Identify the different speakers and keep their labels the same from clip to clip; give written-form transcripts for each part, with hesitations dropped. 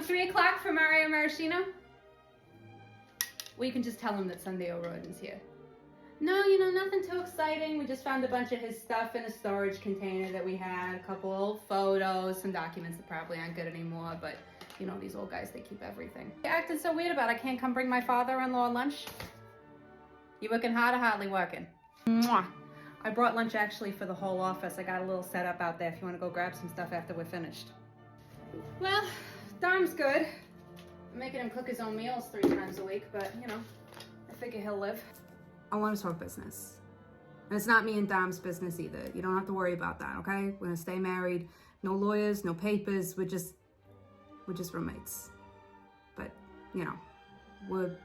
Speaker 1: 3 o'clock for Mario Maraschino? Well, you can just tell him that Sunday O'Rourke's here. No, you know, nothing too exciting. We just found a bunch of his stuff in a storage container that we had, a couple old photos, some documents that probably aren't good anymore, but you know, these old guys, they keep everything. You're acting so weird about I can't come bring my father-in-law lunch? You working hard or hardly working? Mwah. I brought lunch actually for the whole office. I got a little setup out there if you want to go grab some stuff after we're finished. Well, Dom's good. I'm making him cook his own meals 3 times a week, but you know, I figure he'll live. I want to talk business. And it's not me and Dom's business either. You don't have to worry about that, okay? We're gonna stay married. No lawyers, no papers. We're just roommates. But, you know, we're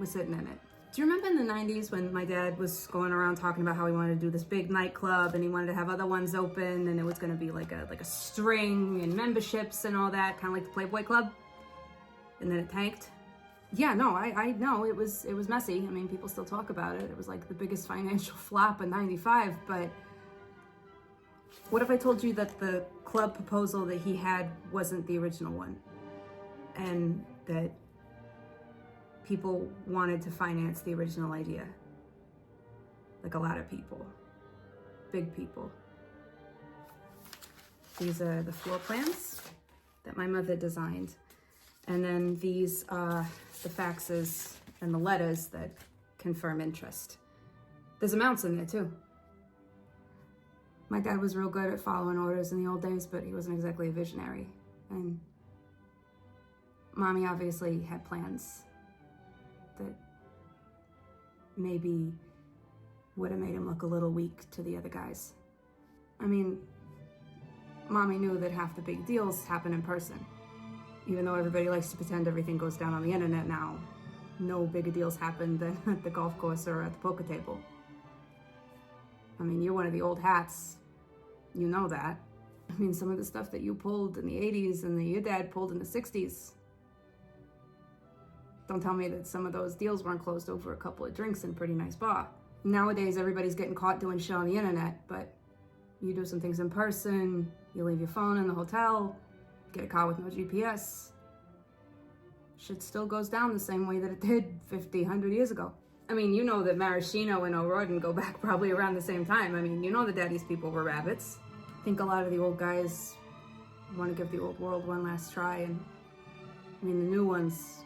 Speaker 1: sitting in it. Do you remember in the 90s when my dad was going around talking about how he wanted to do this big nightclub and he wanted to have other ones open and it was gonna be like a string and memberships and all that, kind of like the Playboy Club? And then it tanked? Yeah, no, I know it was messy. I mean, people still talk about it. It was like the biggest financial flop in '95, but what if I told you that the club proposal that he had wasn't the original one? And that people wanted to finance the original idea? Like a lot of people. Big people. These are the floor plans that my mother designed. And then these are the faxes and the letters that confirm interest. There's amounts in there too. My dad was real good at following orders in the old days, but he wasn't exactly a visionary. And Mommy obviously had plans that maybe would have made him look a little weak to the other guys. I mean, Mommy knew that half the big deals happen in person. Even though everybody likes to pretend everything goes down on the internet now, no bigger deals happen than at the golf course or at the poker table. I mean, you're one of the old hats. You know that. I mean, some of the stuff that you pulled in the 80s and that your dad pulled in the 60s. Don't tell me that some of those deals weren't closed over a couple of drinks in a pretty nice bar. Nowadays, everybody's getting caught doing shit on the internet, but you do some things in person, you leave your phone in the hotel, get a car with no GPS. Shit still goes down the same way that it did 50, 100 years ago. I mean, you know that Maraschino and O'Rourke go back probably around the same time. I mean, you know that daddy's people were rabbits. I think a lot of the old guys want to give the old world one last try, and I mean, the new ones,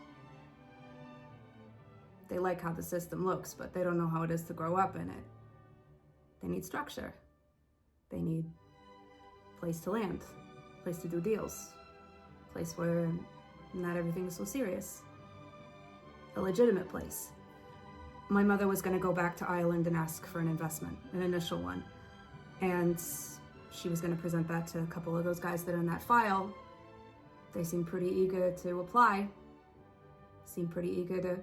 Speaker 1: they like how the system looks, but they don't know how it is to grow up in it. They need structure. They need a place to land, a place to do deals, a place where not everything is so serious. A legitimate place. My mother was going to go back to Ireland and ask for an investment, an initial one. And she was going to present that to a couple of those guys that are in that file. They seemed pretty eager to apply. Seemed pretty eager to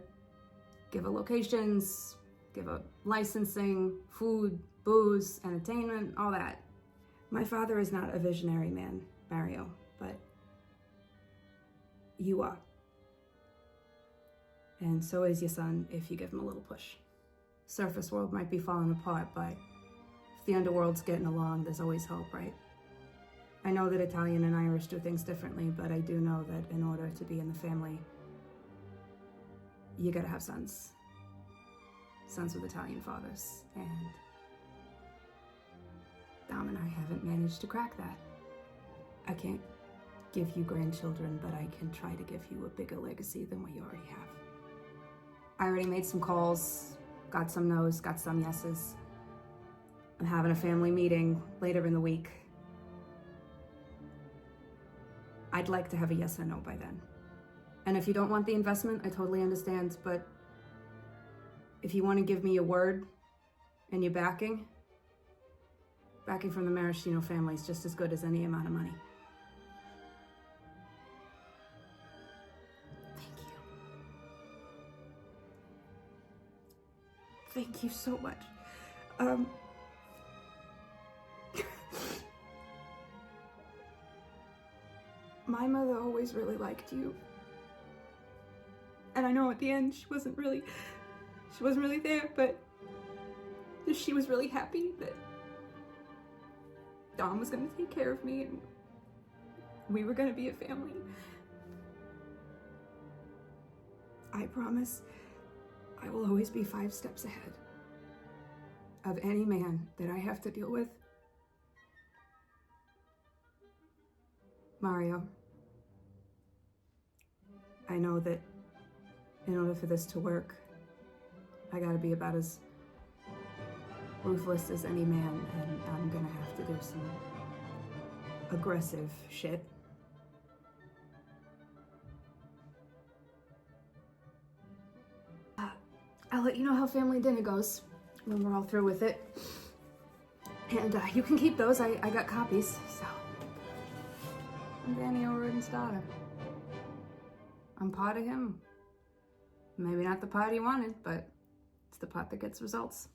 Speaker 1: give her locations, give her licensing, food, booze, entertainment, all that. My father is not a visionary man, Mario, but you are. And so is your son if you give him a little push. Surface world might be falling apart, but if the underworld's getting along, there's always hope, right? I know that Italian and Irish do things differently, but I do know that in order to be in the family, you gotta have sons. Sons with Italian fathers. And Dom and I haven't managed to crack that. I can't give you grandchildren, but I can try to give you a bigger legacy than what you already have. I already made some calls, got some no's, got some yeses. I'm having a family meeting later in the week. I'd like to have a yes or no by then. And if you don't want the investment, I totally understand, but if you want to give me your word and your backing from the Maraschino family is just as good as any amount of money. Thank you so much. My mother always really liked you. And I know at the end she wasn't really there, but she was really happy that Dom was gonna take care of me and we were gonna be a family.
Speaker 2: I promise I will always be 5 steps ahead of any man that I have to deal with. Mario, I know that in order for this to work, I gotta be about as ruthless as any man, and I'm gonna have to do some aggressive shit. I'll let you know how family dinner goes when we're all through with it. And you can keep those, I got copies, so. I'm Danny O'Riordan's daughter. I'm part of him. Maybe not the part he wanted, but it's the part that gets results.